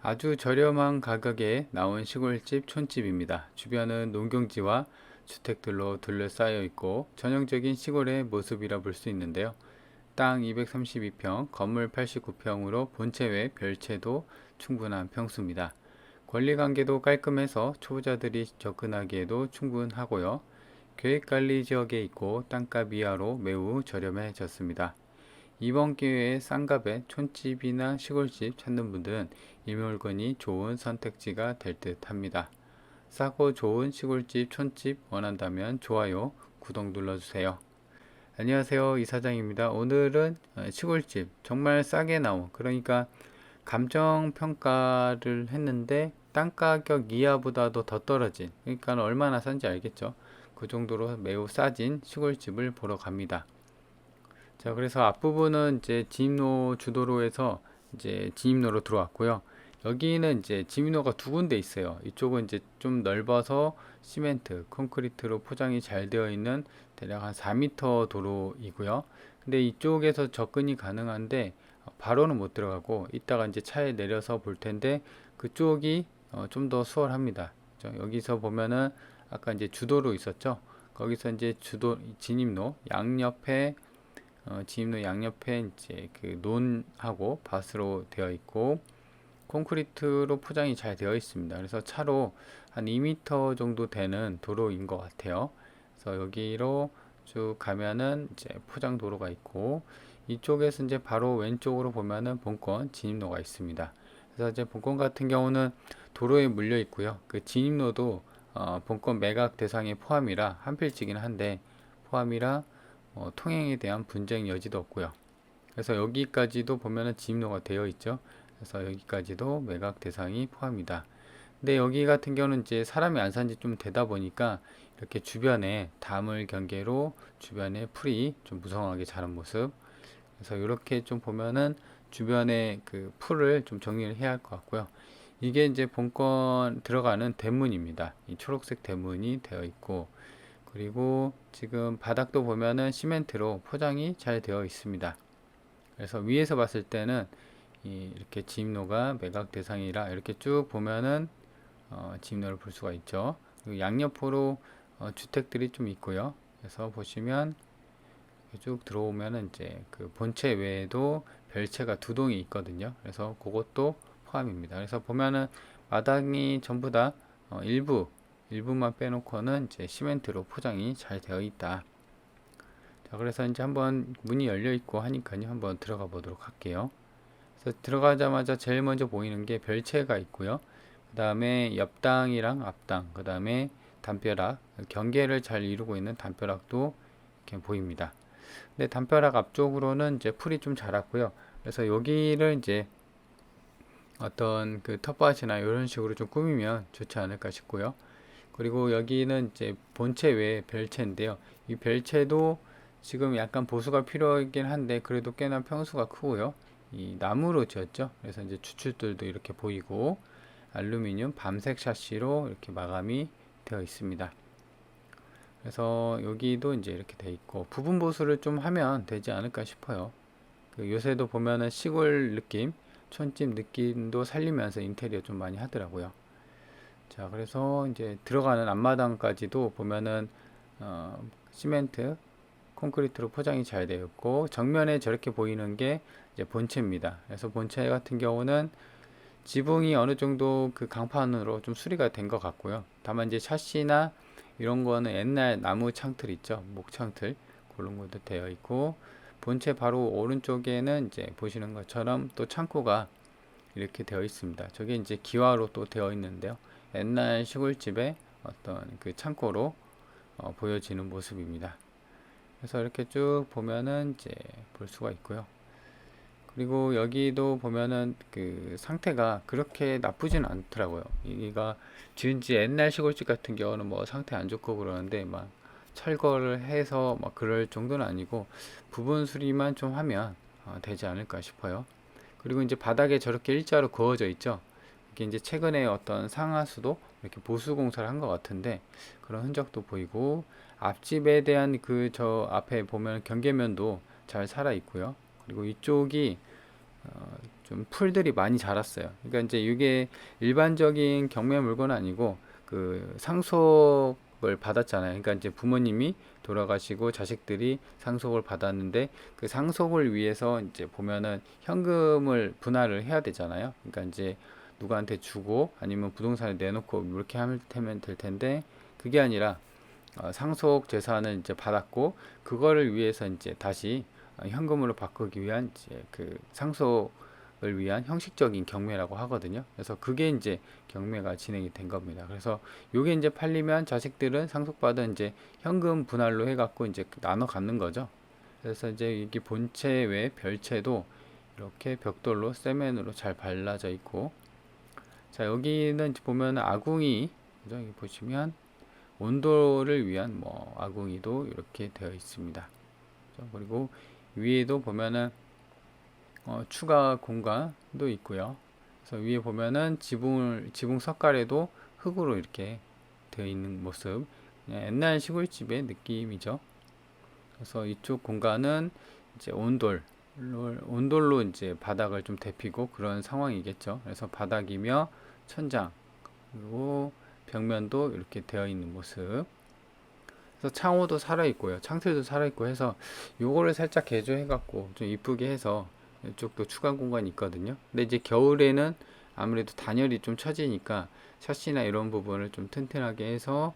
아주 저렴한 가격에 나온 시골집 촌집입니다. 주변은 농경지와 주택들로 둘러싸여 있고 전형적인 시골의 모습이라 볼 수 있는데요. 땅 232평, 건물 89평으로 본체 외 별채도 충분한 평수입니다. 권리관계도 깔끔해서 초보자들이 접근하기에도 충분하고요. 계획관리 지역에 있고 땅값 이하로 매우 저렴해졌습니다. 이번 기회에 싼값에 촌집이나 시골집 찾는 분들은 이 물건이 좋은 선택지가 될 듯 합니다. 싸고 좋은 시골집, 촌집 원한다면 좋아요, 구독 눌러주세요. 안녕하세요, 이사장입니다. 오늘은 시골집 정말 싸게 나온, 그러니까 감정평가를 했는데 땅가격 이하보다도 더 떨어진, 그러니까 얼마나 싼지 알겠죠? 그 정도로 매우 싸진 시골집을 보러 갑니다. 자, 그래서 앞부분은 이제 진입로 주도로에서 이제 진입로로 들어왔고요. 여기는 이제 진입로가 두 군데 있어요. 이쪽은 이제 좀 넓어서 시멘트, 콘크리트로 포장이 잘 되어 있는 대략 한 4m 도로이고요. 근데 이쪽에서 접근이 가능한데 바로는 못 들어가고 이따가 이제 차에 내려서 볼 텐데 그쪽이 좀 더 수월합니다. 여기서 보면은 아까 이제 주도로 있었죠. 거기서 이제 주도 진입로 양옆에 진입로 양옆에 이제 그 논하고 밭으로 되어 있고 콘크리트로 포장이 잘 되어 있습니다. 그래서 차로 한 2m 정도 되는 도로인 것 같아요. 그래서 여기로 쭉 가면은 이제 포장 도로가 있고 이쪽에서 이제 바로 왼쪽으로 보면은 본권 진입로가 있습니다. 그래서 이제 본권 같은 경우는 도로에 물려 있고요. 그 진입로도 본권 매각 대상에 포함이라 한 필지긴 한데 포함이라 통행에 대한 분쟁 여지도 없고요. 그래서 여기까지도 보면은 진입로가 되어 있죠. 그래서 여기까지도 매각 대상이 포함이다. 근데 여기 같은 경우는 이제 사람이 안 산지 좀 되다 보니까 이렇게 주변에 다물 경계로 주변에 풀이 좀 무성하게 자란 모습. 그래서 이렇게 좀 보면은 주변에 그 풀을 좀 정리를 해야 할 것 같고요. 이게 이제 본권 들어가는 대문입니다. 이 초록색 대문이 되어 있고 그리고 지금 바닥도 보면은 시멘트로 포장이 잘 되어 있습니다. 그래서 위에서 봤을 때는 이렇게 진입로가 매각 대상이라 이렇게 쭉 보면은 진입로를 볼 수가 있죠. 그리고 양옆으로 주택들이 좀 있고요. 그래서 보시면 쭉 들어오면은 이제 그 본체 외에도 별채가 두 동이 있거든요. 그래서 그것도 포함입니다. 그래서 보면은 마당이 전부 다 일부만 빼놓고는 이제 시멘트로 포장이 잘 되어 있다. 자, 그래서 이제 한번 문이 열려 있고 하니까요. 한번 들어가 보도록 할게요. 그래서 들어가자마자 제일 먼저 보이는 게 별채가 있고요. 그 다음에 옆당이랑 앞당, 그 다음에 담벼락, 경계를 잘 이루고 있는 담벼락도 이렇게 보입니다. 근데 담벼락 앞쪽으로는 이제 풀이 좀 자랐고요. 그래서 여기를 이제 어떤 그 텃밭이나 이런 식으로 좀 꾸미면 좋지 않을까 싶고요. 그리고 여기는 이제 본체 외에 별채인데요. 이 별채도 지금 약간 보수가 필요하긴 한데 그래도 꽤나 평수가 크고요. 이 나무로 지었죠. 그래서 이제 주춧들도 이렇게 보이고 알루미늄 밤색 샤시로 이렇게 마감이 되어 있습니다. 그래서 여기도 이제 이렇게 돼 있고 부분 보수를 좀 하면 되지 않을까 싶어요. 그 요새도 보면은 시골 느낌, 촌집 느낌도 살리면서 인테리어 좀 많이 하더라고요. 자, 그래서 이제 들어가는 앞마당까지도 보면은 시멘트, 콘크리트로 포장이 잘 되어 있고 정면에 저렇게 보이는 게 이제 본체입니다. 그래서 본체 같은 경우는 지붕이 어느 정도 그 강판으로 좀 수리가 된 것 같고요. 다만 이제 샤시나 이런 거는 옛날 나무 창틀 있죠. 목 창틀 그런 것도 되어 있고 본체 바로 오른쪽에는 이제 보시는 것처럼 또 창고가 이렇게 되어 있습니다. 저게 이제 기와로 또 되어 있는데요. 옛날 시골집의 어떤 그 창고로 보여지는 모습입니다. 그래서 이렇게 쭉 보면은 이제 볼 수가 있고요. 그리고 여기도 보면은 그 상태가 그렇게 나쁘진 않더라고요. 여기가 지은 지 옛날 시골집 같은 경우는 뭐 상태 안 좋고 그러는데 막 철거를 해서 막 그럴 정도는 아니고 부분 수리만 좀 하면 되지 않을까 싶어요. 그리고 이제 바닥에 저렇게 일자로 그어져 있죠. 이게 이제 최근에 어떤 상하수도 이렇게 보수 공사를 한 것 같은데 그런 흔적도 보이고 앞집에 대한 그 저 앞에 보면 경계면도 잘 살아 있고요. 그리고 이쪽이 좀 풀들이 많이 자랐어요. 그러니까 이제 이게 일반적인 경매 물건은 아니고 그 상속을 받았잖아요. 그러니까 이제 부모님이 돌아가시고 자식들이 상속을 받았는데 그 상속을 위해서 이제 보면은 현금을 분할을 해야 되잖아요. 그러니까 이제 누구한테 주고 아니면 부동산에 내놓고 이렇게 하면 될 텐데 그게 아니라 상속 재산을 이제 받았고 그거를 위해서 이제 다시 현금으로 바꾸기 위한 이제 그 상속을 위한 형식적인 경매라고 하거든요. 그래서 그게 이제 경매가 진행이 된 겁니다. 그래서 요게 이제 팔리면 자식들은 상속받은 이제 현금 분할로 해갖고 이제 나눠 갖는 거죠. 그래서 이제 이게 본체 외 별체도 이렇게 벽돌로 세면으로 잘 발라져 있고, 자 여기는 보면 아궁이, 그죠? 여기 보시면 온도를 위한 뭐 아궁이도 이렇게 되어 있습니다. 그리고 위에도 보면은 추가 공간도 있고요. 그래서 위에 보면은 지붕 석가래도 흙으로 이렇게 되어 있는 모습, 그냥 옛날 시골집의 느낌이죠. 그래서 이쪽 공간은 이제 온돌로 이제 바닥을 좀 데피고 그런 상황이겠죠. 그래서 바닥이며 천장 그리고 벽면도 이렇게 되어 있는 모습. 그래서 창호도 살아 있고요, 창틀도 살아 있고 해서 요거를 살짝 개조해 갖고 좀 이쁘게 해서 이쪽도 추가 공간이 있거든요. 근데 이제 겨울에는 아무래도 단열이 좀 처지니까 샤시나 이런 부분을 좀 튼튼하게 해서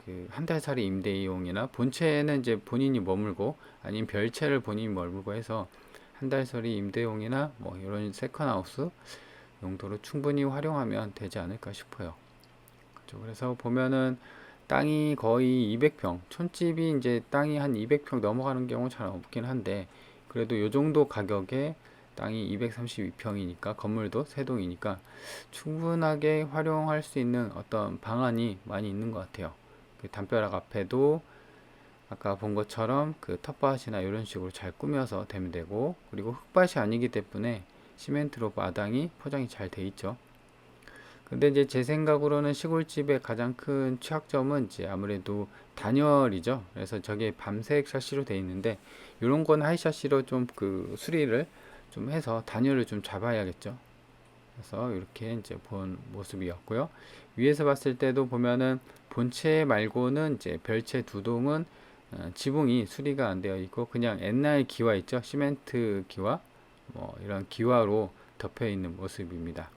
그 한 달 살이 임대용이나 본체는 이제 본인이 머물고 아니면 별채를 본인이 머물고 해서 한 달 살이 임대용이나 뭐 이런 세컨하우스 용도로 충분히 활용하면 되지 않을까 싶어요. 그렇죠? 그래서 보면은 땅이 거의 200평, 촌집이 이제 땅이 한 200평 넘어가는 경우 잘 없긴 한데 그래도 요 정도 가격에 땅이 232평이니까 건물도 3동이니까 충분하게 활용할 수 있는 어떤 방안이 많이 있는 것 같아요. 그 담벼락 앞에도 아까 본 것처럼 그 텃밭이나 이런 식으로 잘 꾸며서 되면 되고, 그리고 흙밭이 아니기 때문에 시멘트로 마당이 포장이 잘 돼 있죠. 근데 이제 제 생각으로는 시골집의 가장 큰 취약점은 이제 아무래도 단열이죠. 그래서 저게 밤색 샤시로 돼 있는데 이런 건 하이 샤시로 좀 그 수리를 좀 해서 단열을 좀 잡아야겠죠. 그래서 이렇게 이제 본 모습이었고요. 위에서 봤을 때도 보면은 본체 말고는 이제 별채 두 동은 지붕이 수리가 안 되어 있고 그냥 옛날 기와 있죠. 시멘트 기와 뭐 이런 기와로 덮여 있는 모습입니다.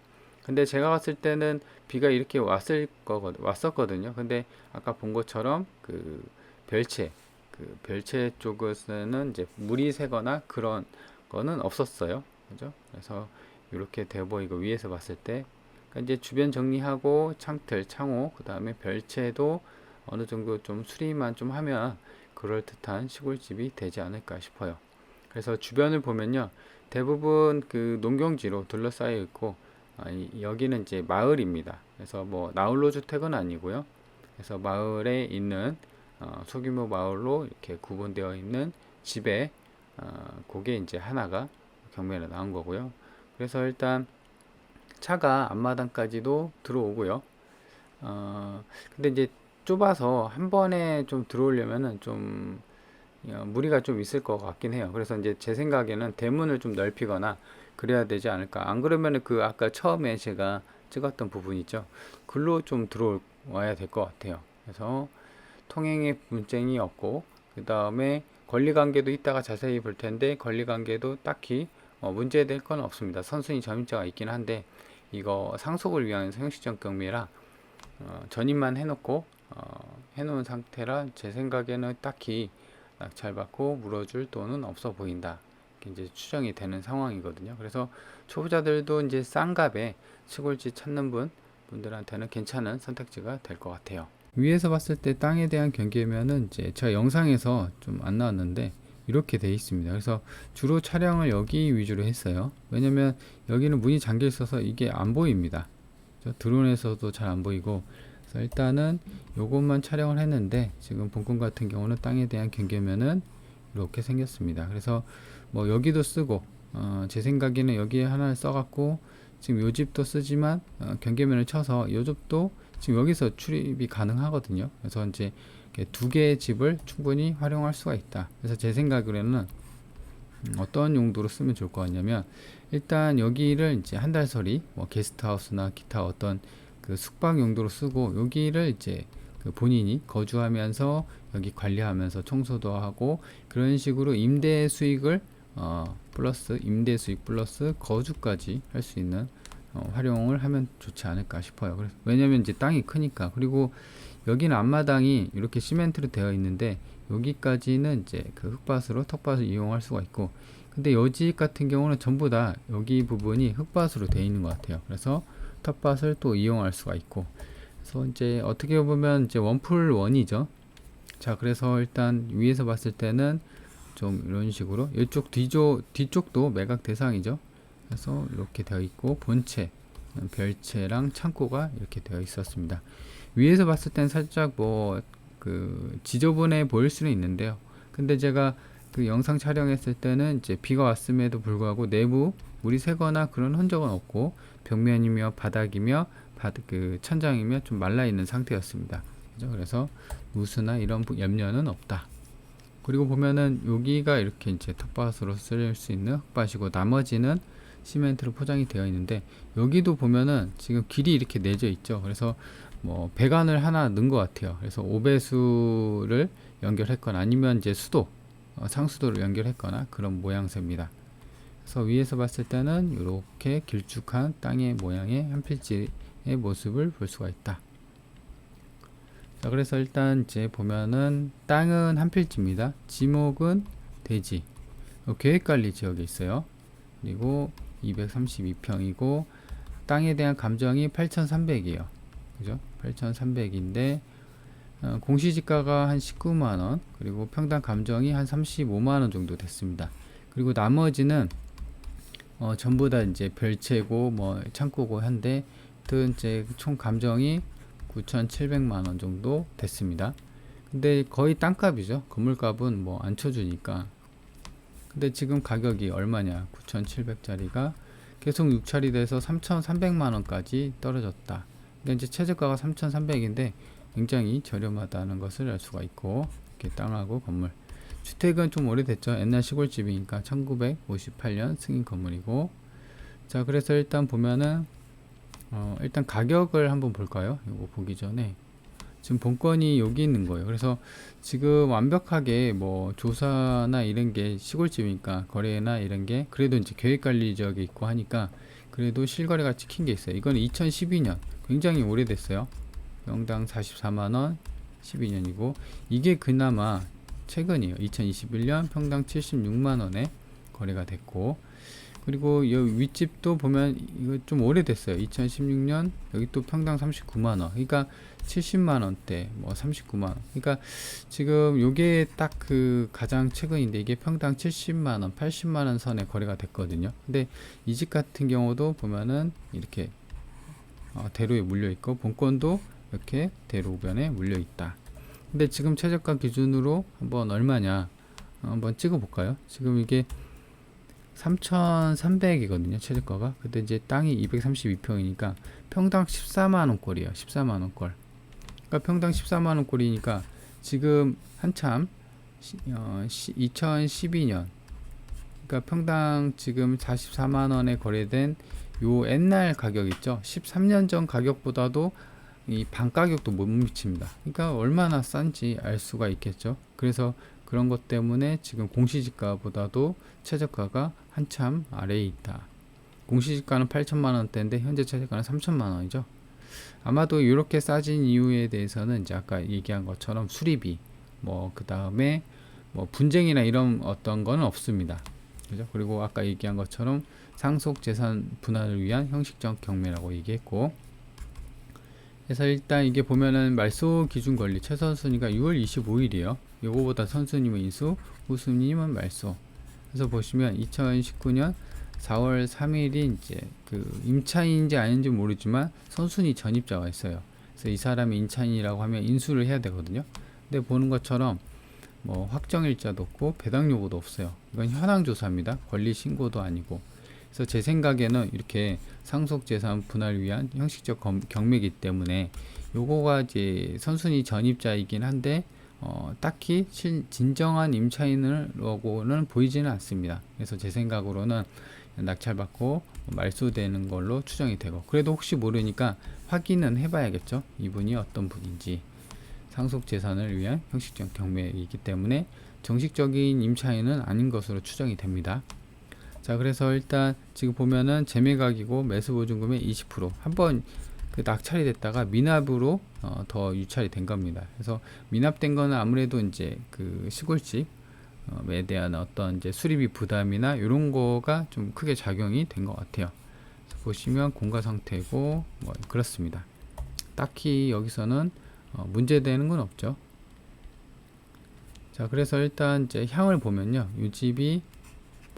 근데 제가 봤을 때는 비가 이렇게 왔었거든요. 근데 아까 본 것처럼 그 별채, 그 별채 쪽에서는 이제 물이 새거나 그런 거는 없었어요. 그죠? 그래서 이렇게 돼 보이고 위에서 봤을 때 그러니까 이제 주변 정리하고 창틀, 창호, 그 다음에 별채도 어느 정도 좀 수리만 좀 하면 그럴듯한 시골집이 되지 않을까 싶어요. 그래서 주변을 보면요, 대부분 그 농경지로 둘러싸여 있고 여기는 이제 마을입니다. 그래서 뭐 나홀로 주택은 아니고요. 그래서 마을에 있는 소규모 마을로 이렇게 구분되어 있는 집에 그게 이제 하나가 경매로 나온 거고요. 그래서 일단 차가 앞마당까지도 들어오고요. 근데 이제 좁아서 한 번에 좀 들어오려면은 좀 무리가 좀 있을 것 같긴 해요. 그래서 이제 제 생각에는 대문을 좀 넓히거나 그래야 되지 않을까. 안 그러면은 그 아까 처음에 제가 찍었던 부분 있죠. 글로 좀 들어와야 될 것 같아요. 그래서 통행에 분쟁이 없고 그 다음에 권리관계도 이따가 자세히 볼 텐데 권리관계도 딱히 문제될 건 없습니다. 선순위 점입자가 있긴 한데 이거 상속을 위한 형식적 경매라 전입만 해놓고 해놓은 상태라 제 생각에는 딱히 낙찰받고 물어줄 돈은 없어 보인다. 이렇게 이제 추정이 되는 상황이거든요. 그래서 초보자들도 이제 싼 값에 시골집 찾는 분들한테는 괜찮은 선택지가 될 것 같아요. 위에서 봤을 때 땅에 대한 경계면은 이제 제가 영상에서 좀 안 나왔는데 이렇게 돼 있습니다. 그래서 주로 촬영을 여기 위주로 했어요. 왜냐면 여기는 문이 잠겨 있어서 이게 안 보입니다. 드론에서도 잘 안 보이고, 그래서 일단은 요것만 촬영을 했는데 지금 본건 같은 경우는 땅에 대한 경계면은 이렇게 생겼습니다. 그래서 뭐 여기도 쓰고 제 생각에는 여기에 하나를 써갖고 지금 요 집도 쓰지만 경계면을 쳐서 요 집도 지금 여기서 출입이 가능하거든요. 그래서 이제 두 개의 집을 충분히 활용할 수가 있다. 그래서 제 생각으로는 어떤 용도로 쓰면 좋을 것 같냐면, 일단 여기를 이제 한 달 설이 뭐 게스트하우스나 기타 어떤 그 숙박 용도로 쓰고, 여기를 이제 그 본인이 거주하면서 여기 관리하면서 청소도 하고, 그런 식으로 임대 수익을 플러스 임대 수익 플러스 거주까지 할 수 있는 활용을 하면 좋지 않을까 싶어요. 그래서 왜냐면 이제 땅이 크니까. 그리고 여기는 앞마당이 이렇게 시멘트로 되어 있는데, 여기까지는 이제 그 흙밭으로 텃밭을 이용할 수가 있고, 근데 여 집 같은 경우는 전부 다 여기 부분이 흙밭으로 되어 있는 것 같아요. 그래서 텃밭을 또 이용할 수가 있고, 그래서 이제 어떻게 보면 이제 원풀 원이죠. 자, 그래서 일단 위에서 봤을 때는 좀 이런 식으로, 이쪽 뒤쪽도 매각 대상이죠. 그래서 이렇게 되어 있고, 본체 별채랑 창고가 이렇게 되어 있었습니다. 위에서 봤을 땐 살짝 뭐 그 지저분해 보일 수는 있는데요. 근데 제가 그 영상 촬영했을 때는 이제 비가 왔음에도 불구하고 내부 물이 새거나 그런 흔적은 없고, 벽면이며 바닥이며 그 천장이며 좀 말라 있는 상태였습니다. 그죠? 그래서 누수나 이런 염려는 없다. 그리고 보면은 여기가 이렇게 이제 텃밭으로 쓸 수 있는 흙밭이고, 나머지는 시멘트로 포장이 되어 있는데, 여기도 보면은 지금 길이 이렇게 내져 있죠. 그래서 뭐 배관을 하나 넣은 것 같아요. 그래서 오배수를 연결했거나 아니면 이제 수도 상수도를 연결했거나 그런 모양새입니다. 그래서 위에서 봤을 때는 이렇게 길쭉한 땅의 모양의 한 필지의 모습을 볼 수가 있다. 자, 그래서 일단 이제 보면은 땅은 한 필지입니다. 지목은 대지, 계획관리 지역에 있어요. 그리고 232평이고 땅에 대한 감정이 8,300이에요. 그죠? 8,300인데 공시지가가 한 19만원, 그리고 평당 감정이 한 35만원 정도 됐습니다. 그리고 나머지는 전부 다 이제 별채고 뭐 창고고 한데, 이제 총 감정이 9,700만원 정도 됐습니다. 근데 거의 땅값이죠. 건물값은 뭐 안 쳐주니까. 근데 지금 가격이 얼마냐? 9,700짜리가 계속 6차리 돼서 3,300만원까지 떨어졌다. 그러니까 이제 최저가가 3,300인데 굉장히 저렴하다는 것을 알 수가 있고, 이렇게 땅하고 건물. 주택은 좀 오래됐죠. 옛날 시골집이니까 1958년 승인 건물이고. 자, 그래서 일단 보면은 일단 가격을 한번 볼까요? 이거 보기 전에 지금 본건이 여기 있는 거예요. 그래서 지금 완벽하게 뭐 조사나 이런 게 시골집이니까 거래나 이런 게 그래도 이제 계획관리 지역에 있고 하니까 그래도 실거래가 찍힌 게 있어요. 이건 2012년, 굉장히 오래됐어요. 명당 44만원 12년이고, 이게 그나마 최근이에요. 2021년 평당 76만원에 거래가 됐고, 그리고 이 윗집도 보면 이거 좀 오래됐어요. 2016년 여기 또 평당 39만원, 그러니까 70만원대 뭐 39만원. 그러니까 지금 요게 딱 그 가장 최근인데, 이게 평당 70만원 80만원 선에 거래가 됐거든요. 근데 이 집 같은 경우도 보면은 이렇게 대로에 물려 있고, 본건도 이렇게 대로변에 물려 있다. 근데 지금 최저가 기준으로 한번 얼마냐 한번 찍어 볼까요? 지금 이게 3,300이거든요, 최저가가. 근데 이제 땅이 232평이니까 평당 14만원꼴이에요. 14만원꼴. 그러니까 평당 14만원꼴이니까 지금 한참 2012년, 그러니까 평당 지금 44만원에 거래된 요 옛날 가격 있죠. 13년 전 가격보다도 이 반 가격도 못 미칩니다. 그러니까 얼마나 싼지 알 수가 있겠죠. 그래서 그런 것 때문에 지금 공시지가보다도 최저가가 한참 아래에 있다. 공시지가는 8천만원대인데 현재 최저가는 3천만원이죠. 아마도 이렇게 싸진 이유에 대해서는 이제 아까 얘기한 것처럼 수리비, 뭐 그 다음에 뭐 분쟁이나 이런 어떤 거는 없습니다. 그죠? 그리고 아까 얘기한 것처럼 상속 재산 분할을 위한 형식적 경매라고 얘기했고, 그래서 일단 이게 보면은 말소 기준 권리 최선 순위가 6월 25일이에요. 요거보다 선순위면 인수, 후순위면 말소. 그래서 보시면 2019년 4월 3일이 이제 그 임차인인지 아닌지 모르지만 선순위 전입자가 있어요. 그래서 이 사람이 임차인이라고 하면 인수를 해야 되거든요. 근데 보는 것처럼 뭐 확정일자도 없고 배당 요구도 없어요. 이건 현황 조사입니다. 권리 신고도 아니고. 그래서 제 생각에는 이렇게 상속재산 분할을 위한 형식적 경매이기 때문에 요거가 이제 선순위 전입자이긴 한데 딱히 진정한 임차인으로는 보이지는 않습니다. 그래서 제 생각으로는 낙찰받고 말소되는 걸로 추정이 되고, 그래도 혹시 모르니까 확인은 해봐야겠죠. 이분이 어떤 분인지. 상속 재산을 위한 형식적 경매이기 때문에 정식적인 임차인은 아닌 것으로 추정이 됩니다. 자, 그래서 일단 지금 보면은 재매각이고 매수보증금의 20% 한번 그 낙찰이 됐다가 미납으로 더 유찰이 된 겁니다. 그래서 미납된 거는 아무래도 이제 그 시골집에 대한 어떤 이제 수리비 부담이나 이런 거가 좀 크게 작용이 된 것 같아요. 보시면 공가 상태고 뭐 그렇습니다. 딱히 여기서는 문제되는 건 없죠. 자, 그래서 일단 이제 향을 보면요, 이 집이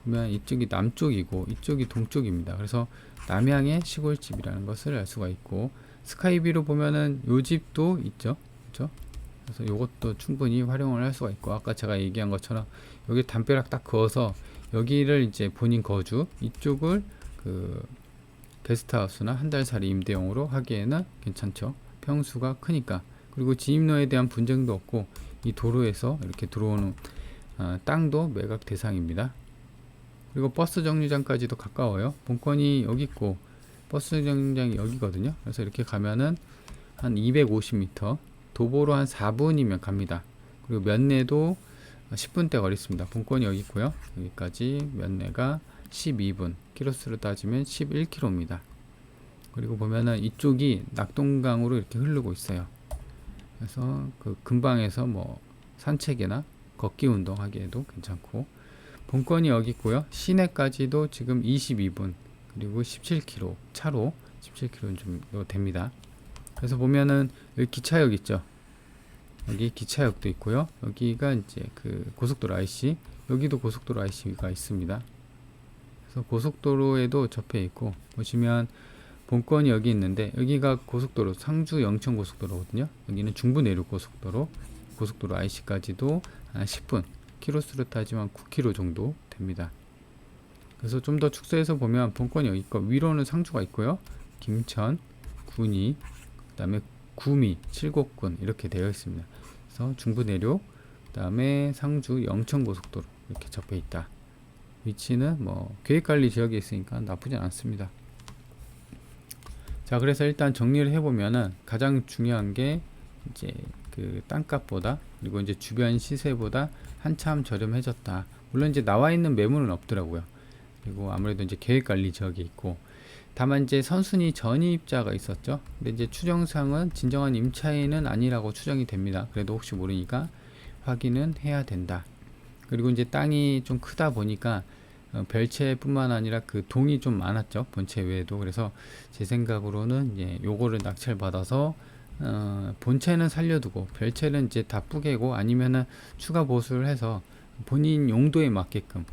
보면 이쪽이 남쪽이고 이쪽이 동쪽입니다. 그래서 남향의 시골집이라는 것을 알 수가 있고, 스카이비로 보면은 요 집도 있죠. 그렇죠? 그래서 요것도 충분히 활용을 할 수가 있고, 아까 제가 얘기한 것처럼 여기 담벼락 딱 그어서 여기를 이제 본인 거주, 이쪽을 그 게스트하우스나 한 달 살이 임대용으로 하기에는 괜찮죠. 평수가 크니까. 그리고 진입로에 대한 분쟁도 없고, 이 도로에서 이렇게 들어오는 땅도 매각 대상입니다. 그리고 버스 정류장까지도 가까워요. 본건이 여기 있고 버스 정류장이 여기거든요. 그래서 이렇게 가면은 한 250m, 도보로 한 4분이면 갑니다. 그리고 면내도 10분대 거리 있습니다. 본건이 여기 있고요. 여기까지 면내가 12분, 키로수로 따지면 11km입니다. 그리고 보면은 이쪽이 낙동강으로 이렇게 흐르고 있어요. 그래서 그 근방에서 뭐 산책이나 걷기 운동하기에도 괜찮고, 본건이 여기 있고요. 시내까지도 지금 22분, 그리고 17km 차로 17km 정도 됩니다. 그래서 보면은 여기 기차역 있죠. 여기 기차역도 있고요. 여기가 이제 그 고속도로 IC, 여기도 고속도로 IC가 있습니다. 그래서 고속도로에도 접해 있고, 보시면 본건이 여기 있는데 여기가 고속도로 상주 영천 고속도로거든요. 여기는 중부 내륙 고속도로, 고속도로 IC까지도 한 10분, 키로수로 따지면 9km 정도 됩니다. 그래서 좀 더 축소해서 보면 본건이 여기 있고, 위로는 상주가 있고요. 김천, 군위, 그 다음에 구미, 칠곡군 이렇게 되어 있습니다. 그래서 중부 내륙, 그 다음에 상주 영천 고속도로 이렇게 접해 있다. 위치는 뭐 계획관리 지역에 있으니까 나쁘지 않습니다. 자, 그래서 일단 정리를 해보면은 가장 중요한 게 이제 그 땅값보다, 그리고 이제 주변 시세보다 한참 저렴해졌다. 물론 이제 나와 있는 매물은 없더라고요. 그리고 아무래도 이제 계획관리 지역에 있고, 다만 이제 선순위 전입자가 있었죠. 근데 이제 추정상은 진정한 임차인은 아니라고 추정이 됩니다. 그래도 혹시 모르니까 확인은 해야 된다. 그리고 이제 땅이 좀 크다 보니까 별채뿐만 아니라 그 동이 좀 많았죠. 본채 외에도. 그래서 제 생각으로는 이제 요거를 낙찰 받아서 본체는 살려두고 별채는 이제 다 뿌개고, 아니면은 추가 보수를 해서 본인 용도에 맞게끔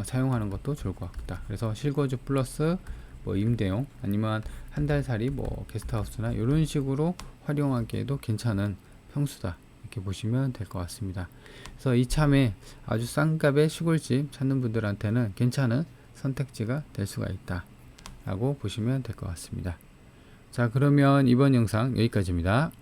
사용하는 것도 좋을 것 같다. 그래서 실거주 플러스 뭐 임대용, 아니면 한 달 살이 뭐 게스트하우스나 이런 식으로 활용하기에도 괜찮은 평수다, 이렇게 보시면 될 것 같습니다. 그래서 이참에 아주 싼 값의 시골집 찾는 분들한테는 괜찮은 선택지가 될 수가 있다 라고 보시면 될 것 같습니다. 자, 그러면 이번 영상 여기까지입니다.